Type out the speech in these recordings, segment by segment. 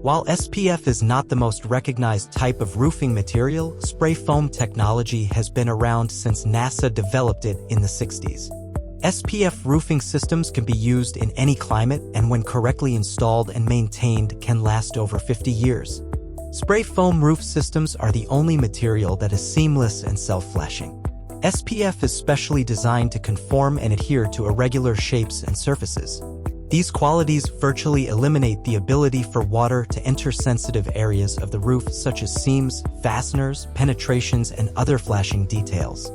While SPF is not the most recognized type of roofing material, spray foam technology has been around since NASA developed it in the 60s. SPF roofing systems can be used in any climate and when correctly installed and maintained can last over 50 years. Spray foam roof systems are the only material that is seamless and self-flashing. SPF is specially designed to conform and adhere to irregular shapes and surfaces. These qualities virtually eliminate the ability for water to enter sensitive areas of the roof such as seams, fasteners, penetrations, and other flashing details.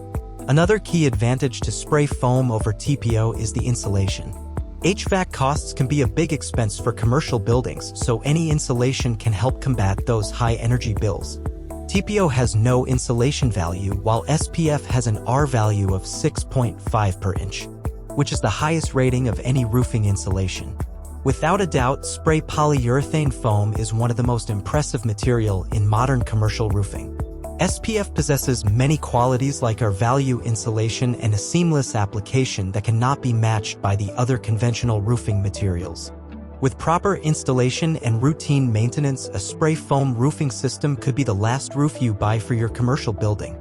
Another key advantage to spray foam over TPO is the insulation. HVAC costs can be a big expense for commercial buildings, so any insulation can help combat those high energy bills. TPO has no insulation value, while SPF has an R value of 6.5 per inch, which is the highest rating of any roofing insulation. Without a doubt, spray polyurethane foam is one of the most impressive material in modern commercial roofing. SPF possesses many qualities like R-value insulation and a seamless application that cannot be matched by the other conventional roofing materials. With proper installation and routine maintenance, a spray foam roofing system could be the last roof you buy for your commercial building.